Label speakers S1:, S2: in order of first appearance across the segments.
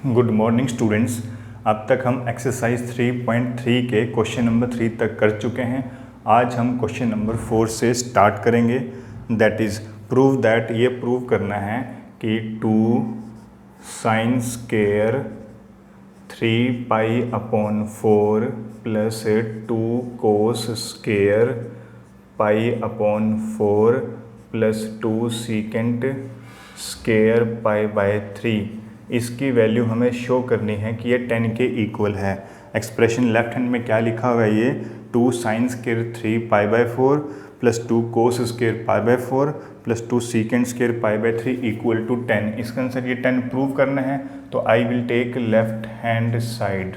S1: Good morning students. अब तक हम एक्सरसाइज 3.3 के क्वेश्चन नंबर 3 तक कर चुके हैं। आज हम क्वेश्चन नंबर 4 से स्टार्ट करेंगे। दैट इज़ प्रूव दैट, ये प्रूव करना है कि 2 sine square 3π/4 plus 2 cos square π/4 plus 2 secant square π/3, इसकी वैल्यू हमें शो करनी है कि ये 10 के इक्वल है। एक्सप्रेशन लेफ्ट हैंड में क्या लिखा हुआ है, ये 2 sine square 3π/4 plus 2 cos square π/4 plus 2 secant square π/3 equal to 10। इसका आंसर ये 10 प्रूव करना है। तो I will take left hand side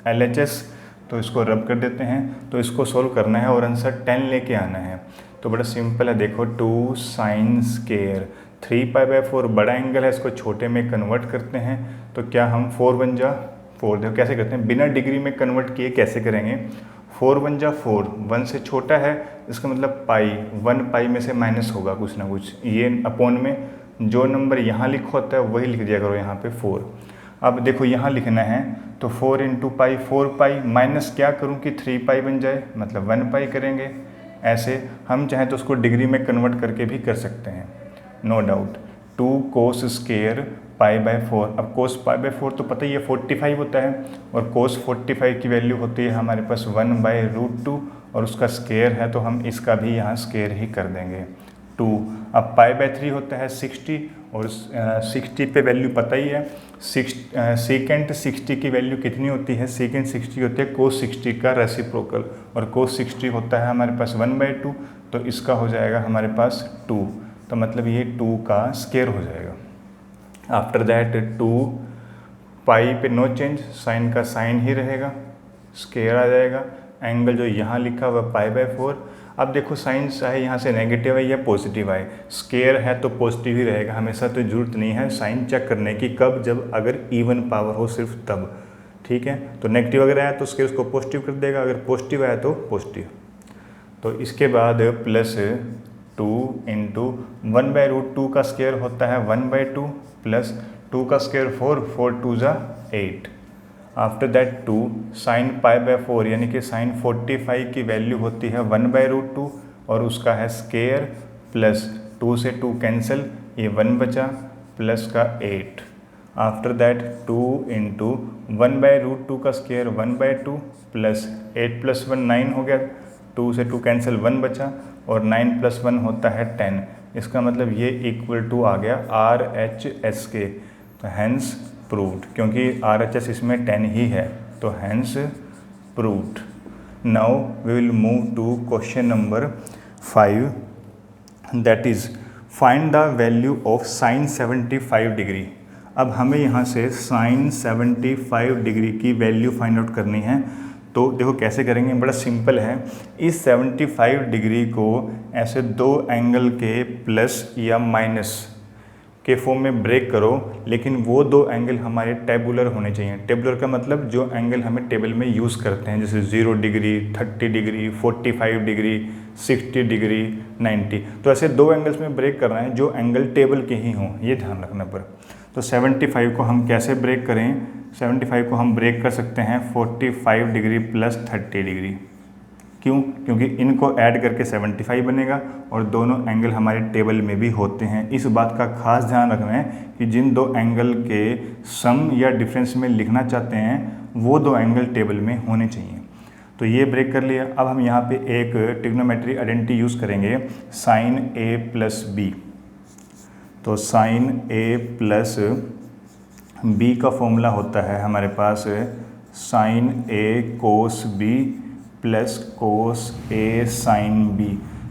S1: LHS, तो इसको रब कर देते हैं। तो इसको सोल्व करना है और आंसर 10 लेके आना है। तो बड़ा सिंपल है, देखो 2 साइन स्क्वायर 3π/4 बड़ा एंगल है, इसको छोटे में कन्वर्ट करते हैं। तो क्या हम 4 1 जा 4, देखो कैसे करते हैं, बिना डिग्री में कन्वर्ट किए कैसे करेंगे। 4 1 जा 4, 1 से छोटा है, इसका मतलब पाई, 1 पाई में से माइनस होगा कुछ ना कुछ, ये अपोन में जो नंबर यहाँ लिखा होता है वही लिख दिया करो यहाँ पे 4। अब देखो यहाँ लिखना है तो 4 × पाई 4 पाई, माइनस क्या करूँ कि 3 पाई बन जाए, मतलब 1 पाई करेंगे। ऐसे हम चाहें तो उसको डिग्री में कन्वर्ट करके भी कर सकते हैं, नो डाउट। 2 कोस स्क्वायर π/4, अब कोस π/4 तो पता ही है 45 होता है, और कोस 45 की वैल्यू होती है हमारे पास 1/√2, और उसका स्क्वायर है तो हम इसका भी यहाँ स्क्वायर ही कर देंगे 2। अब π/3 होता है 60, और 60 पे वैल्यू पता ही है, सीकेंट 60 की वैल्यू कितनी होती है, सीकेंट 60 होती है कोस 60 का रेसिप्रोकल, और कोस 60 होता है हमारे पास 1/2, तो इसका हो जाएगा हमारे पास 2, तो मतलब ये 2 का स्क्वायर हो जाएगा। आफ्टर दैट 2 पाई पे नो चेंज, साइन का साइन ही रहेगा, स्क्वायर आ जाएगा। एंगल जो यहाँ लिखा हुआ π/4, अब देखो साइन चाहे यहाँ से नेगेटिव है या पॉजिटिव आए, स्क्वायर है तो पॉजिटिव ही रहेगा हमेशा, तो ज़रूरत नहीं है साइन चेक करने की, कब, जब अगर इवन पावर हो सिर्फ तब, ठीक है। तो नेगेटिव अगर आया तो स्क्वायर उसको पॉजिटिव कर देगा, अगर पॉजिटिव आया तो पॉजिटिव। तो इसके बाद प्लस 2 × 1/√2 का स्क्वायर होता है 1/2 प्लस 2 का स्क्वायर 4, 4 2 ज़ा 8। आफ्टर दैट 2 साइन π/4 यानी कि साइन 45 की वैल्यू होती है 1/√2, और उसका है स्क्वायर, प्लस 2 से 2 कैंसिल, ये 1 बचा, प्लस का 8। आफ्टर दैट 2 × 1/√2 का स्क्वायर 1/2 प्लस 8 + 1 9 हो गया, 2 से 2 कैंसिल, 1 बचा, और 9 + 1 होता है 10। इसका मतलब ये इक्वल टू आ गया RHS के, तो हैंस प्रूव्ड, क्योंकि RHS इसमें 10 ही है, तो hence proved. Now we will move to question number 5, that is find the value of sine 75 degree. अब हमें यहाँ से साइन 75 डिग्री की वैल्यू फाइंड आउट करनी है। तो देखो कैसे करेंगे, बड़ा सिंपल है। इस 75 डिग्री को ऐसे दो एंगल के प्लस या माइनस के फॉर्म में ब्रेक करो, लेकिन वो दो एंगल हमारे टेबुलर होने चाहिए। टेबुलर का मतलब जो एंगल हमें टेबल में यूज़ करते हैं, जैसे 0 डिग्री, 30 डिग्री, 45 डिग्री, 60 डिग्री, 90। तो ऐसे दो एंगल्स में ब्रेक करना है जो एंगल टेबल के ही हों, ये ध्यान रखना पर। तो 75 को हम कैसे ब्रेक करें, 75 को हम ब्रेक कर सकते हैं 45 डिग्री प्लस 30 डिग्री। क्यों? क्योंकि इनको ऐड करके 75 बनेगा, और दोनों एंगल हमारे टेबल में भी होते हैं। इस बात का खास ध्यान रखना है कि जिन दो एंगल के सम या डिफरेंस में लिखना चाहते हैं वो दो एंगल टेबल में होने चाहिए। तो ये ब्रेक कर लिया। अब हम यहाँ पे एक ट्रिग्नोमेट्री आइडेंटिटी यूज़ करेंगे, साइन A + B। तो साइन A + B का फॉर्मूला होता है हमारे पास साइन A cos B प्लस कोस A साइन B।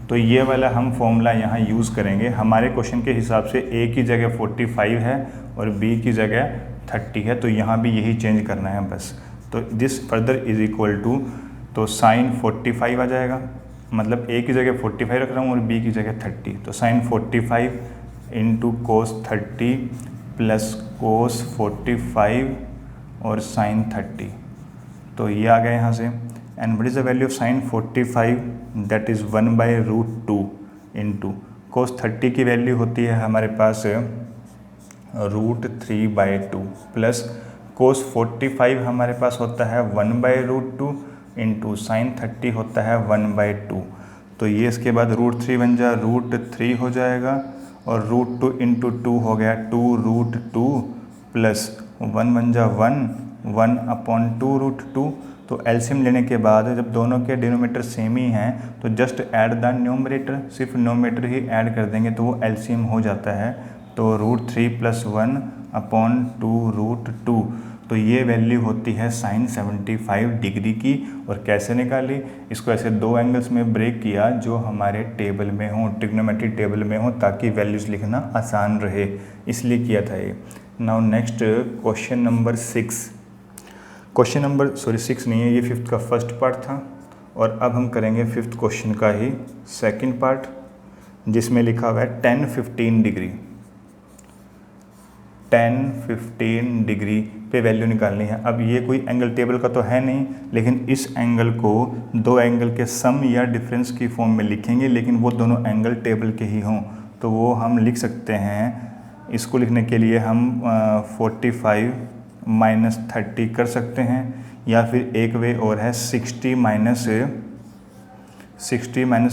S1: तो ये वाला हम फॉर्मूला यहाँ यूज़ करेंगे। हमारे क्वेश्चन के हिसाब से A की जगह 45 है और B की जगह 30 है, तो यहाँ भी यही चेंज करना है बस। तो this further is equal to, तो साइन 45 आ जाएगा, मतलब A की जगह 45 रख रहा हूँ और B की जगह 30, तो साइन 45 × कोस 30 प्लस कोस 45 और साइन 30। तो ये आ गया यहाँ से। And what is the value of sign 45, that is 1/√2 × कोस 30 की वैल्यू होती है हमारे पास √3/2 प्लस कोस 45 हमारे पास होता है 1/√2 इंटू साइन 30 होता है 1/2। तो ये इसके बाद √3 बन जाए √3 हो जाएगा और √2 इंटू 2 हो गया 2√2 प्लस 1 बन जा 1/2√2। तो एलसीएम लेने के बाद जब दोनों के डिनोमीटर सेम ही हैं तो जस्ट ऐड द न्यूमरेटर, सिर्फ न्यूमरेटर ही ऐड कर देंगे तो वो एलसीएम हो जाता है। तो √3 + 1/2√2। तो ये वैल्यू होती है साइन 75 डिग्री की। और कैसे निकाली, इसको ऐसे दो एंगल्स में ब्रेक किया जो हमारे टेबल में हो, ट्रिग्नोमेट्री टेबल में हो, ताकि वैल्यूज़ लिखना आसान रहे, इसलिए किया था ये। Now next question number 6। Question number 6 नहीं है, ये 5th का फर्स्ट पार्ट था और अब हम करेंगे 5th क्वेश्चन का ही सेकंड पार्ट, जिसमें लिखा हुआ है 10-15 डिग्री। 10-15 डिग्री पे वैल्यू निकालनी है। अब ये कोई एंगल टेबल का तो है नहीं, लेकिन इस एंगल को दो एंगल के सम या डिफरेंस की फॉर्म में लिखेंगे, लेकिन वो दोनों एंगल टेबल के ही हों। तो वो हम लिख सकते हैं, इसको लिखने के लिए हम 45 - 30 कर सकते हैं, या फिर एक वे और है 60 -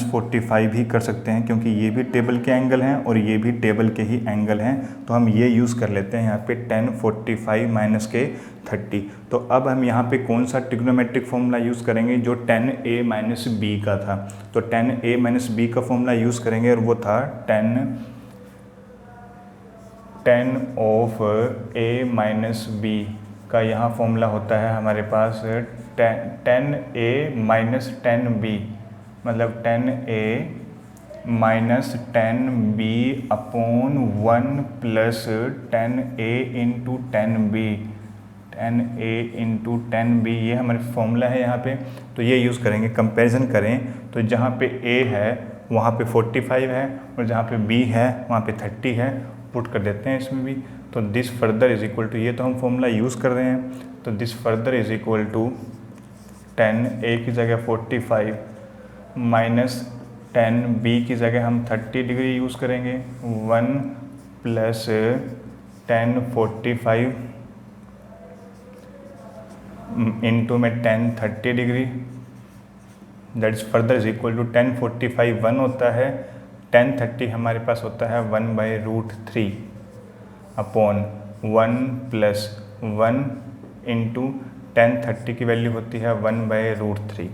S1: 45 भी कर सकते हैं, क्योंकि ये भी टेबल के एंगल हैं और ये भी टेबल के ही एंगल हैं। तो हम ये यूज़ कर लेते हैं यहाँ पे 10, 45 - 30। तो अब हम यहाँ पे कौन सा ट्रिग्नोमेट्रिक फॉर्मूला यूज़ करेंगे, जो 10a - b का था। तो 10a - b का फॉर्मूला यूज़ करेंगे और वो था 10 of a - b का यहाँ फॉर्मूला होता है हमारे पास 10a - 10b, मतलब 10a - 10b upon 1 plus 10a into 10b, 10a into 10b, ये हमारे फॉर्मूला है यहाँ पे। तो ये यूज़ करेंगे। कंपैरिजन करें तो जहाँ पे a है वहाँ पे 45 है और जहाँ पे b है वहाँ पे 30 है। पुट कर देते हैं इसमें भी। तो this further is equal to, ये तो हम फॉर्मूला यूज़ कर रहे हैं, तो this further is equal to 10a की जगह 45 माइनस 10b की जगह हम 30 डिग्री यूज़ करेंगे, 1 प्लस 1045 इंटू में 1030 degree, that is further is equal to 1045 1 होता है, 1030 हमारे पास होता है 1/√3 अपॉन 1 प्लस 1 इंटू 1030 की वैल्यू होती है 1/√3।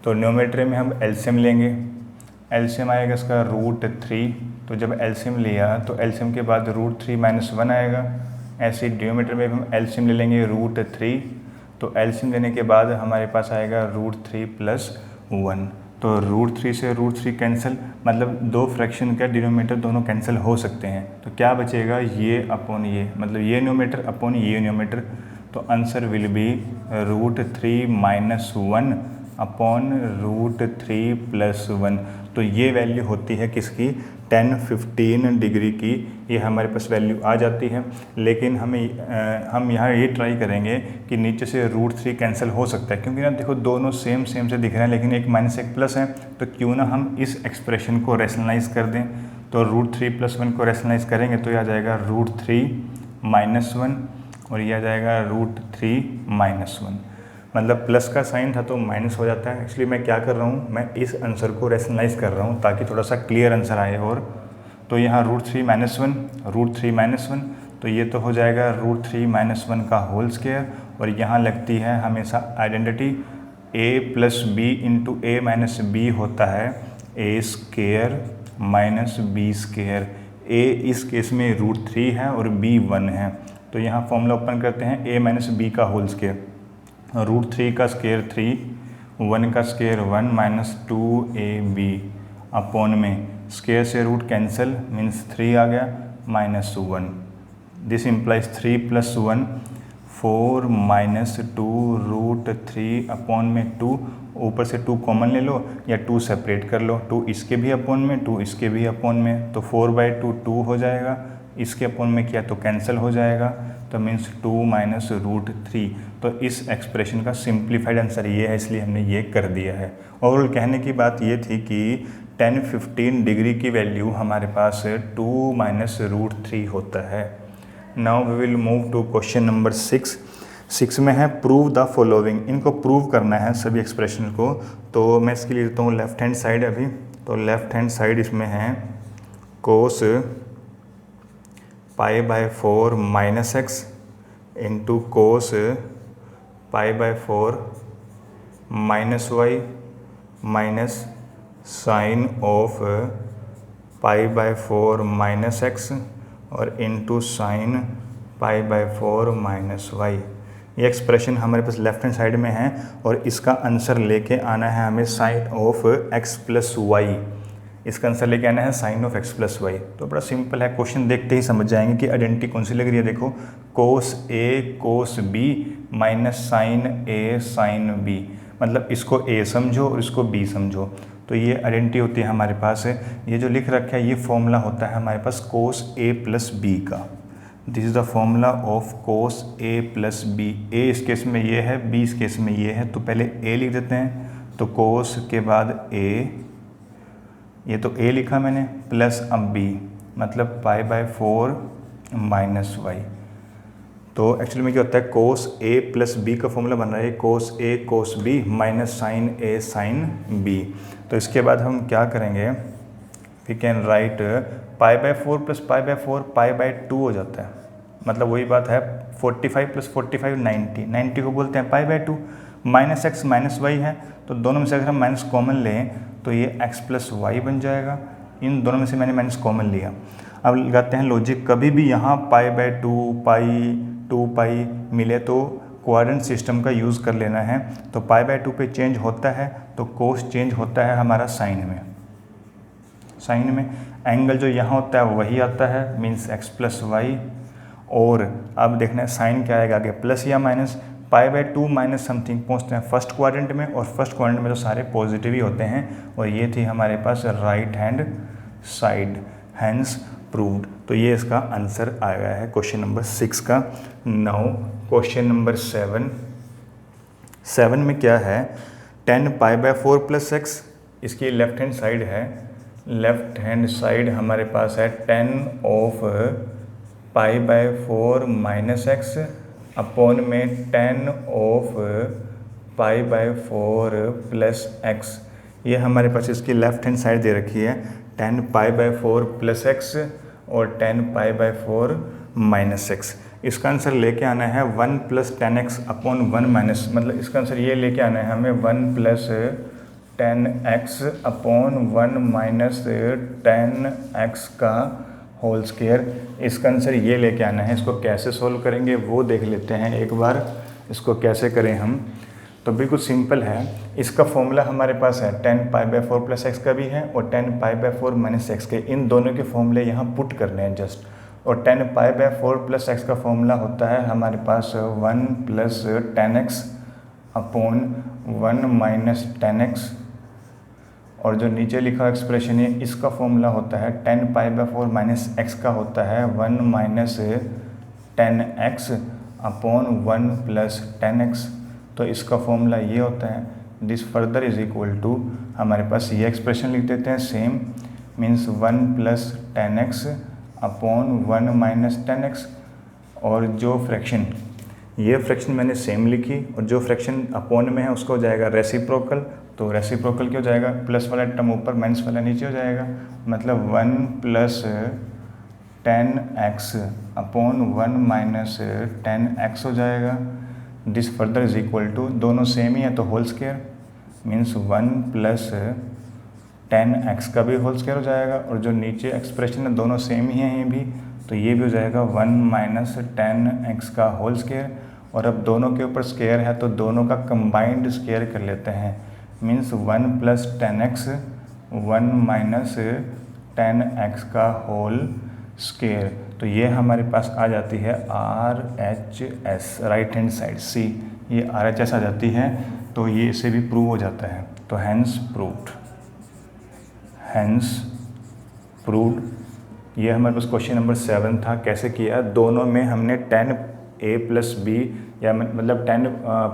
S1: तो न्यूमरेटर में हम एलसीएम लेंगे, एलसीएम आएगा इसका √3। तो जब एलसीएम लिया तो एलसीएम के बाद √3 - 1 आएगा। ऐसे डिनोमिनेटर में हम एलसीएम ले लेंगे √3। तो एलसीएम लेने के बाद हमारे पास आएगा √3 + 1। तो √3 से √3 कैंसिल, मतलब दो फ्रैक्शन का डिनोमिनेटर दोनों कैंसिल हो सकते हैं। तो क्या बचेगा, ये अपॉन ये, मतलब ये न्यूमरेटर अपॉन ये न्यूमरेटर। तो आंसर विल बी √3 - 1 अपॉन √3 + 1। तो ये वैल्यू होती है किसकी, 10-15 डिग्री की। ये हमारे पास वैल्यू आ जाती है। लेकिन हम यहाँ ये ट्राई करेंगे कि नीचे से √3 कैंसिल हो सकता है, क्योंकि ना देखो दोनों सेम से दिख रहे हैं, लेकिन एक माइनस एक प्लस है। तो क्यों ना हम इस एक्सप्रेशन को रैशनलाइज कर दें। तो √3 + 1 को रैशनलाइज करेंगे तो यह आ जाएगा √3 - 1 और यह आ जाएगा √3 - 1। मतलब प्लस का साइन था तो माइनस हो जाता है, इसलिए मैं क्या कर रहा हूँ, मैं इस आंसर को रैशनलाइज कर रहा हूँ ताकि थोड़ा सा क्लियर आंसर आए। और तो यहाँ √3 - 1, √3 - 1, तो ये तो हो जाएगा √3 - 1 का होल स्क्वायर। और यहाँ लगती है हमेशा identity, a + b into a - b होता है a² - b²। a इस केस में √3 है और b 1 है। तो यहाँ फॉर्मूला ओपन करते हैं, a - b का होल स्क्वायर, √3 का स्क्वायर 3, 1 का स्क्वायर 1 - 2ab अपॉन में स्क्वायर से रूट कैंसिल मीन्स 3 आ गया -1। दिस इम्प्लाइज 3 + 1 4 - 2√3 अपॉन में 2, ऊपर से 2 कॉमन ले लो या 2 सेपरेट कर लो, 2 इसके भी अपॉन में 2 इसके भी अपॉन में, तो 4/2 2 हो जाएगा। इसके अपॉन में किया तो कैंसिल हो जाएगा, तो मीन्स 2 - √3। तो इस एक्सप्रेशन का सिंप्लीफाइड आंसर ये है, इसलिए हमने ये कर दिया है। ओवरऑल कहने की बात ये थी कि 10-15 डिग्री की वैल्यू हमारे पास 2 - √3 होता है। Now we will move to question number 6। 6 में है प्रूव द फॉलोइंग, इनको प्रूव करना है सभी एक्सप्रेशन को। तो मैं इसके लिए लेता हूँ लेफ्ट हैंड साइड अभी। तो लेफ्ट हैंड साइड इसमें है cos pi by 4 minus x into cos pi by 4 minus y minus sine of pi by 4 minus x और into sine pi by 4 minus y. ये एक्सप्रेशन हमारे पास left hand side में है और इसका आंसर लेके आना है हमें sine of x plus y. इसका आंसर लेके आना है sine of x plus y. तो बड़ा सिंपल है, क्वेश्चन देखते ही समझ जाएंगे कि आइडेंटिटी कौन सी लग रही है। देखो कोस A cos B minus sine A sine B, मतलब इसको ए समझो और इसको बी समझो। तो ये आइडेंटिटी होती है हमारे पास। ये जो लिख रखा है ये फॉर्मूला होता है हमारे पास कोस ए प्लस बी का। This is the formula of cos A plus B. A इस केस में ये है, बी इस केस में ये है। तो पहले ए लिख देते हैं, तो कोस के बाद ए, ये तो ए लिखा मैंने, प्लस अब बी मतलब पाई बाय 4 माइनस वाई। तो एक्चुअली में क्या होता है, कोस ए प्लस बी का फॉर्मूला बन रहा है cos A cos B minus sine A sine B. तो इसके बाद हम क्या करेंगे, we can write pi by 4 plus pi by 4 pi by 2 हो जाता है। मतलब वही बात है 45 प्लस 45 90, 90 को बोलते हैं pi by 2। Minus x minus y है, तो दोनों में से अगर हम माइनस कॉमन लें तो ये एक्स प्लस वाई बन जाएगा। इन दोनों में से मैंने माइनस कॉमन लिया। अब लगाते हैं लॉजिक, कभी भी यहाँ पाई बाय 2 पाई मिले तो क्वाड्रेंट सिस्टम का यूज़ कर लेना है। तो पाई बाय 2 पे चेंज होता है तो कोस चेंज होता है हमारा साइन में। साइन में एंगल जो यहाँ होता है वही आता है, मीन्स एक्स प्लस वाई। और अब देखना है साइन क्या आएगा आगे, प्लस या minus. Pi by 2 minus something पहुँचते हैं फर्स्ट क्वाड्रेंट में, और फर्स्ट क्वाड्रेंट में तो सारे पॉजिटिव ही होते हैं। और ये थी हमारे पास right hand side, hence proved. तो ये इसका आंसर आया है क्वेश्चन नंबर 6 का। नाउ क्वेश्चन नंबर 7 में क्या है, 10 पाई बाय 4 प्लस एक्स, इसकी लेफ्ट हैंड साइड है। लेफ्ट हैंड साइड हमारे पास है 10 of pi by 4 minus x upon में 10 of pi by 4 plus x. ये हमारे पास इसकी लेफ्ट हैंड साइड दे रखी है 10 पाई बाय 4 प्लस एक्स और 10 पाई बाय 4 माइनस एक्स। इसका आंसर लेके आना है 1 प्लस 10x अपॉन 1 माइनस, मतलब इसका आंसर ये लेके आना है हमें 1 प्लस 10x अपॉन 1 माइनस 10x का होल स्क्वायर। इसका आंसर ये लेके आना है। इसको कैसे सोल्व करेंगे वो देख लेते हैं एक बार, इसको कैसे करें हम। तो बिल्कुल सिंपल है, इसका फॉर्मूला हमारे पास है 10 पाई बाय 4 प्लस एक्स का भी है और 10 पाई बाय 4 माइनस एक्स के। इन दोनों के फॉर्मूले यहाँ पुट करने हैं जस्ट। और 10 पाई बाय 4 प्लस एक्स का फॉर्मूला होता है हमारे पास 1 प्लस 10x अपॉन 1 माइनस 10x। और जो नीचे लिखा एक्सप्रेशन है इसका फॉर्मूला होता है 10 पाई बाय 4 माइनस एक्स का होता है 1 माइनस 10x अपॉन 1 प्लस 10x। तो इसका फॉर्मूला ये होता है, this further is equal to, हमारे पास ये एक्सप्रेशन लिख देते हैं सेम, मीन्स 1 प्लस 10x अपॉन 1 माइनस 10x। और जो फ्रैक्शन, ये फ्रैक्शन मैंने सेम लिखी और जो फ्रैक्शन अपॉन में है उसका हो जाएगा रेसिप्रोकल। तो रेसिप्रोकल क्या हो जाएगा, प्लस वाला टर्म ऊपर माइनस वाला नीचे हो जाएगा, मतलब 1 प्लस 10x अपॉन 1 माइनस 10x हो जाएगा। This further is equal to, दोनों सेम ही है तो होल स्क्वायर, मीन्स 1 प्लस 10x का भी होल स्क्वायर हो जाएगा। और जो नीचे एक्सप्रेशन है दोनों सेम ही हैं ये भी, तो ये भी हो जाएगा 1 माइनस 10x का होल स्क्वायर। और अब दोनों के ऊपर स्क्वायर है तो दोनों का कंबाइंड स्क्वायर कर लेते हैं, मीन्स 1 प्लस 10x 1 माइनस 10x का होल स्क्वायर। तो ये हमारे पास आ जाती है RHS, राइट हैंड साइड सी, ये RHS आ जाती है। तो ये इससे भी प्रूव हो जाता है। तो हैंस प्रूव्ड, हैंस प्रूव्ड। ये हमारे पास क्वेश्चन नंबर 7 था। कैसे किया, दोनों में हमने 10a प्लस बी या मतलब 10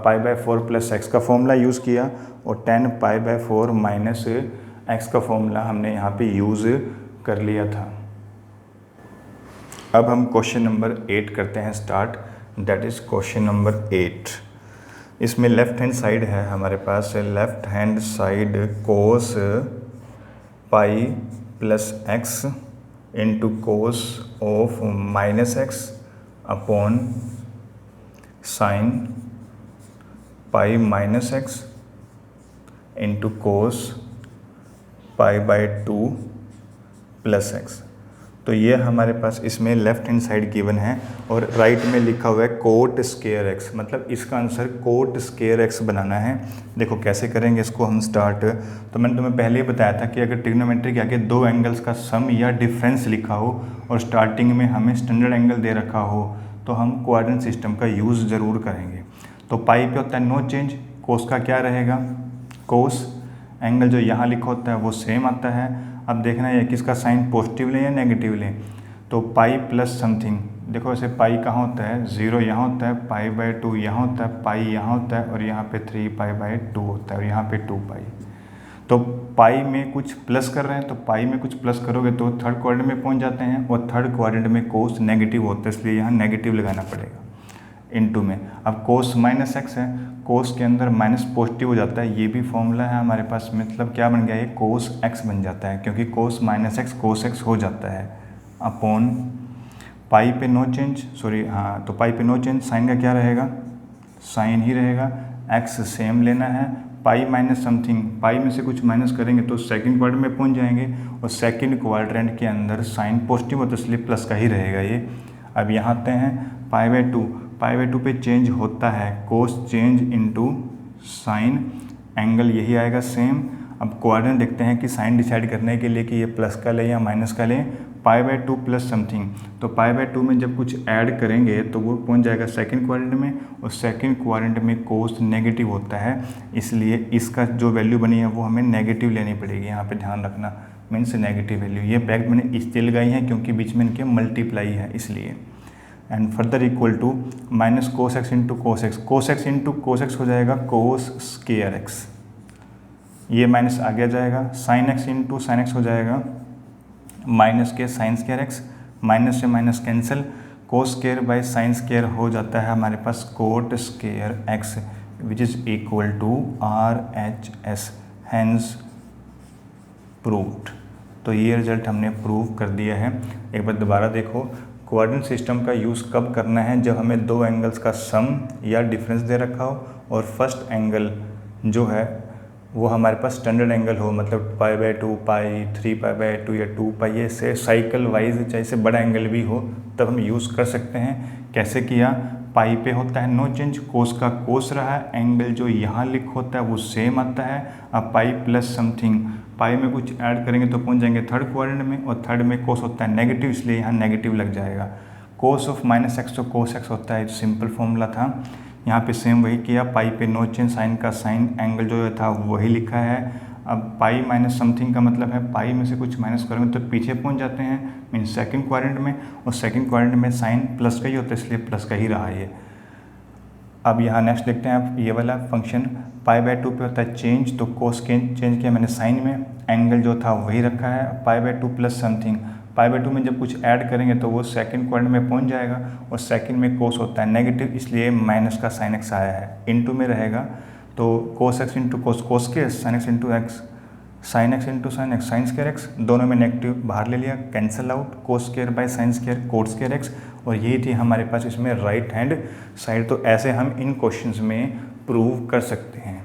S1: पाई बाय 4 प्लस एक्स का फॉर्मूला यूज़ किया और 10 पाई बाय 4 माइनस एक्स का फॉर्मूला हमने यहाँ पे यूज़ कर लिया था। अब हम क्वेश्चन नंबर 8 करते हैं start. That is question number 8। इसमें लेफ्ट हैंड साइड है हमारे पास, left hand side cos pi plus x into cos of minus x upon sine pi minus x into cos pi by 2 plus x. तो ये हमारे पास इसमें left hand side given है और राइट में लिखा हुआ है कोट स्केयर एक्स, मतलब इसका आंसर कोट स्केयर एक्स बनाना है। देखो कैसे करेंगे इसको हम स्टार्ट। तो मैंने तुम्हें पहले ही बताया था कि अगर ट्रिग्नोमेट्री के आगे दो एंगल्स का सम या डिफरेंस लिखा हो और स्टार्टिंग में हमें स्टैंडर्ड एंगल दे रखा हो तो हम क्वाड्रेंट सिस्टम का यूज़ ज़रूर करेंगे। तो पाई पे होता है नो चेंज, कोस का क्या रहेगा, कोस एंगल जो यहाँ लिखा होता है वो सेम आता है। अब देखना है किसका साइन पॉजिटिव लें या नेगेटिव लें। तो पाई प्लस समथिंग, देखो ऐसे पाई कहाँ होता है, 0 यहाँ होता है, पाई बाई 2 यहाँ होता है, पाई यहाँ होता है और यहाँ पे 3 पाई बाई 2 होता है और यहाँ पे 2 पाई। तो पाई में कुछ प्लस कर रहे हैं तो पाई में कुछ प्लस करोगे तो थर्ड क्वाड्रेंट में पहुँच जाते हैं और थर्ड क्वाड्रेंट में कोस नेगेटिव होता है, इसलिए यहाँ नेगेटिव लगाना पड़ेगा इनटू में। अब कोस माइनस एक्स है, कोस के अंदर माइनस पॉजिटिव हो जाता है, ये भी फॉर्मूला है हमारे पास, मतलब क्या बन गया ये कोस एक्स बन जाता है क्योंकि कोस माइनस एक्स कोस एक्स हो जाता है अपॉन पाई पे नो चेंज, सॉरी हाँ, तो पाई पे नो चेंज, साइन का क्या रहेगा, साइन ही रहेगा, एक्स सेम लेना है, पाई माइनस समथिंग, पाई में से कुछ माइनस करेंगे तो सेकंड क्वाड्रेंट में पहुंच जाएंगे और सेकंड क्वाड्रेंट के अंदर साइन पॉजिटिव होता है इसलिए प्लस का ही रहेगा ये। अब यहाँ आते हैं पाई बाई 2, पाई बाई 2 पे चेंज होता है कोस चेंज इनटू साइन, एंगल यही आएगा सेम। अब क्वाड्रेंट देखते हैं कि साइन डिसाइड करने के लिए कि ये प्लस का लें या माइनस का लें, पाई बाई 2 प्लस समथिंग, तो पाई बाई 2 में जब कुछ ऐड करेंगे तो वो पहुंच जाएगा सेकंड क्वाड्रेंट में और सेकंड क्वाड्रेंट में कोस नेगेटिव होता है, इसलिए इसका जो वैल्यू बनी है वो हमें नेगेटिव लेनी पड़ेगी। यहाँ पे ध्यान रखना, मीन्स नेगेटिव वैल्यू। ये ब्रैकेट मैंने इसलिए लगाई है क्योंकि बीच में इनके मल्टीप्लाई है इसलिए। And further equal to minus cos x into cos x, cos x into cos x हो जाएगा कोस स्केयर एक्स, ये माइनस आगे जाएगा, sine x into sine x हो जाएगा माइनस के साइन स्केयर एक्स, माइनस से minus cancel, cos square by sine square हो जाता है हमारे पास cot square x which is equal to RHS, hence proved. तो ये रिजल्ट हमने प्रूव कर दिया है। एक बार दोबारा देखो, कोऑर्डिनेट सिस्टम का यूज़ कब करना है, जब हमें दो एंगल्स का सम या डिफरेंस दे रखा हो और फर्स्ट एंगल जो है वो हमारे पास स्टैंडर्ड एंगल हो, मतलब पाई बाई 2 पाई, 3 पाई बाई 2 या 2 पाई, ऐसे साइकिल वाइज चाहे से बड़ा एंगल भी हो तब हम यूज़ कर सकते हैं। कैसे किया, पाई पे होता है नो चेंज, कोस का कोस रहा, एंगल जो यहाँ लिख होता है वो सेम आता है। अब पाई प्लस समथिंग, पाई में कुछ ऐड करेंगे तो पहुँच जाएंगे थर्ड क्वाड्रेंट में और थर्ड में कोस होता है नेगेटिव, इसलिए यहाँ नेगेटिव लग जाएगा। कोस ऑफ माइनस एक्स तो कोस एक्स होता है, सिंपल फॉर्मूला था। यहाँ पे सेम वही किया, पाई पे नो चेंज, साइन का साइन, एंगल जो था वही लिखा है। अब पाई माइनस समथिंग का मतलब है पाई में से कुछ माइनस करेंगे तो पीछे पहुँच जाते हैं, मीन सेकंड क्वाड्रेंट में, और सेकंड क्वाड्रेंट में साइन प्लस का ही होता है इसलिए प्लस का ही रहा ये। अब यहाँ नेक्स्ट देखते हैं आप, ये वाला फंक्शन पाई बाई 2 पे होता है चेंज, तो कोस चेंज किया मैंने साइन में, एंगल जो था वही रखा है, पाई by 2 plus something, pi by 2 में जब कुछ ऐड करेंगे तो वो सेकंड क्वाड्रेंट में पहुंच जाएगा और सेकंड में कोस होता है नेगेटिव, इसलिए माइनस का साइन एक्स आया है, इनटू में रहेगा तो कोस एक्स इंटू कोस के sine x into x, sine x into sine x, sine square x, दोनों में नेगेटिव बाहर ले लिया, cancel out, cos square by sine square, cot square x, और यही थी हमारे पास इसमें राइट हैंड साइड। तो ऐसे हम इन क्वेश्चंस में प्रूव कर सकते हैं।